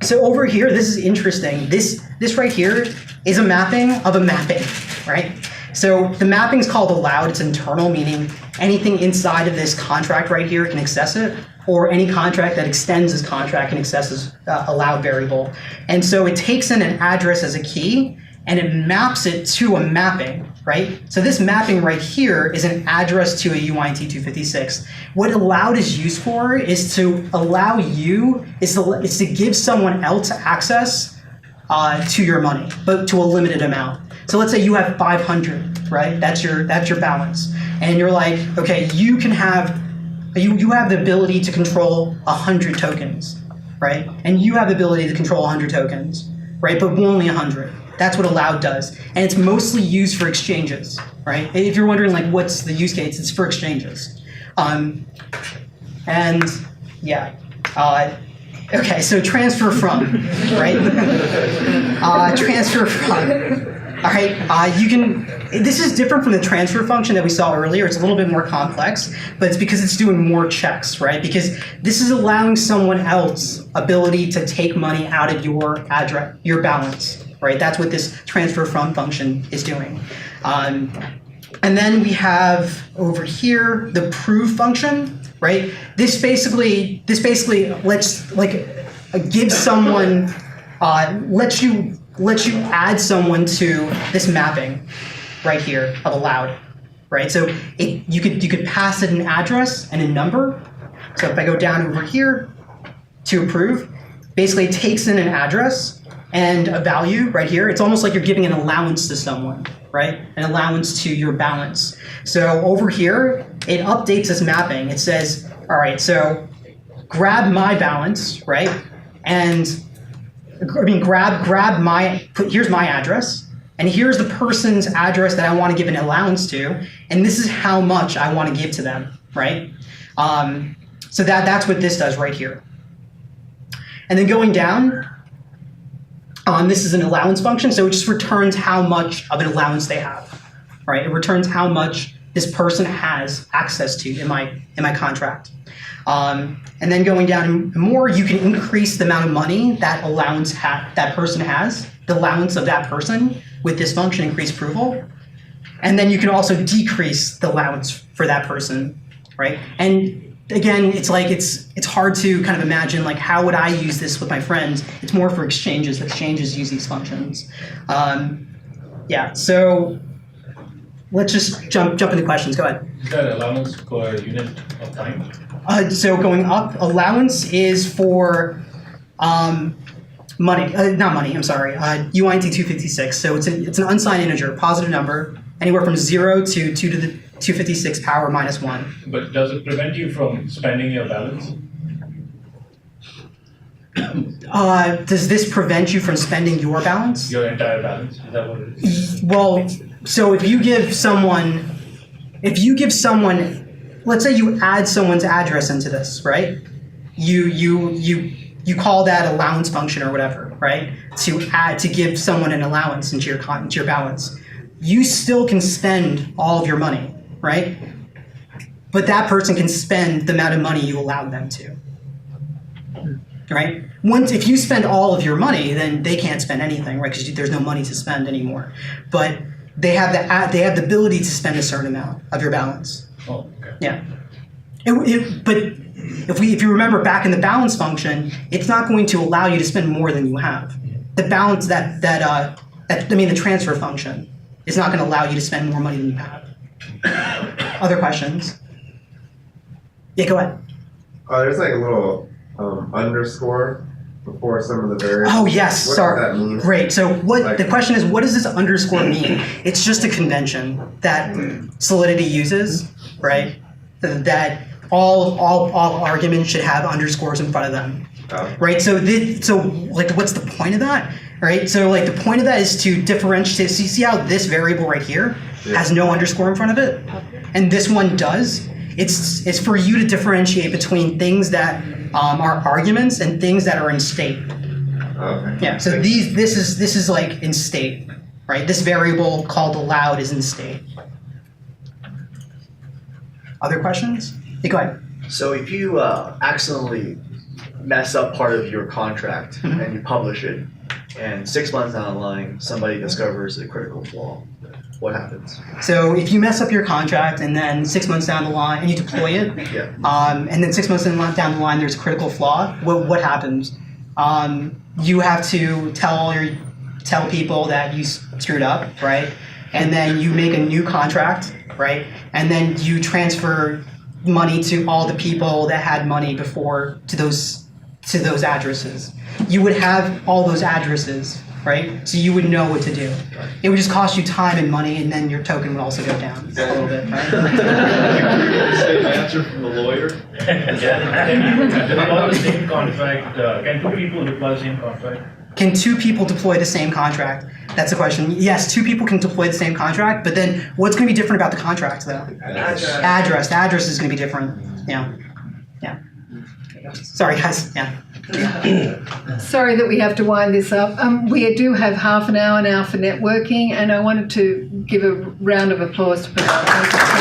So over here, this is interesting. This right here is a mapping of a mapping, right? So the mapping is called allowed. It's internal, meaning anything inside of this contract right here can access it, or any contract that extends this contract can access this allowed variable. And so it takes in an address as a key, and it maps it to a mapping, right? So this mapping right here is an address to a UINT 256. What allowed is used for is to allow you, is to give someone else access to your money, but to a limited amount. So let's say you have 500, right? That's your balance. And you're like, okay, you have the ability to control 100 tokens, right? And you have the ability to control 100 tokens, right? But only 100. That's what allowed does. And it's mostly used for exchanges, right? If you're wondering like what's the use case, it's for exchanges. And yeah, okay, so transfer from, right? Transfer from. All right, this is different from the transfer function that we saw earlier. It's a little bit more complex, but it's because it's doing more checks, right? Because this is allowing someone else ability to take money out of your address, your balance, right? That's what this transfer from function is doing. And then we have over here the prove function, right? This basically lets give someone lets you add someone to this mapping right here of allowed, right? So you could pass it an address and a number. So if I go down over here to approve, basically it takes in an address and a value right here. It's almost like you're giving an allowance to someone, right? An allowance to your balance. So over here, it updates this mapping. It says, all right, so grab my balance, right? And here's my address, and here's the person's address that I want to give an allowance to, and this is how much I want to give to them, right? So that's what this does right here. And then going down, this is an allowance function, so it just returns how much of an allowance they have, right? It returns how much this person has access to in my contract. And then going down more, you can increase the amount of money that that person has, the allowance of that person with this function, increase approval. And then you can also decrease the allowance for that person, right? And again, it's like it's hard to kind of imagine like how would I use this with my friends? It's more for exchanges. Exchanges use these functions. Yeah. So let's just jump into questions. Go ahead. Is that allowance per unit of time? So going up, allowance is for money, not money. I'm sorry. UINT 256. So it's an unsigned integer, positive number, anywhere from 0 to 2 to the 256 power minus 1. But does it prevent you from spending your balance? Does this prevent you from spending your balance? Your entire balance? Is that what it is? Well, so if you give someone, let's say you add someone's address into this, right? You call that allowance function or whatever, right? To give someone an allowance into your balance. You still can spend all of your money, right? But that person can spend the amount of money you allowed them to, right? If you spend all of your money, then they can't spend anything, right? Because there's no money to spend anymore. But they have the ability to spend a certain amount of your balance. Oh, okay. Yeah. But if you remember back in the balance function, it's not going to allow you to spend more than you have. The balance the transfer function is not going to allow you to spend more money than you have. Other questions? Yeah, go ahead. There's like a little underscore before some of the variables. Oh yes, what sorry. Does that mean? Great. So the question is, what does this underscore mean? It's just a convention that Solidity uses, right? That all arguments should have underscores in front of them, right? So what's the point of that, right? So like the point of that is to differentiate. So you see how this variable right here has no underscore in front of it, and this one does. It's for you to differentiate between things that are arguments and things that are in state. Okay. Yeah. So this is like in state, right? This variable called allowed is in state. Other questions? Yeah, go ahead. So if you accidentally mess up part of your contract and you publish it, and 6 months down the line somebody discovers a critical flaw, what happens? So if you mess up your contract and then 6 months down the line, and you deploy it, and then 6 months down the line there's a critical flaw, what happens? You have to tell people that you screwed up, right? And then you make a new contract, right? And then you transfer money to all the people that had money before to those addresses. You would have all those addresses, right? So you would know what to do. It would just cost you time and money, and then your token would also go down a little bit, right? Same answer from the lawyer. Can you deploy the same contract? Can two people deploy the same contract? Can two people deploy the same contract? That's the question. Yes, two people can deploy the same contract, but then what's going to be different about the contract, though? Address. The address is going to be different. Yeah. Sorry, guys. Yeah. Sorry that we have to wind this up. We do have half an hour now for networking, and I wanted to give a round of applause to Pavana.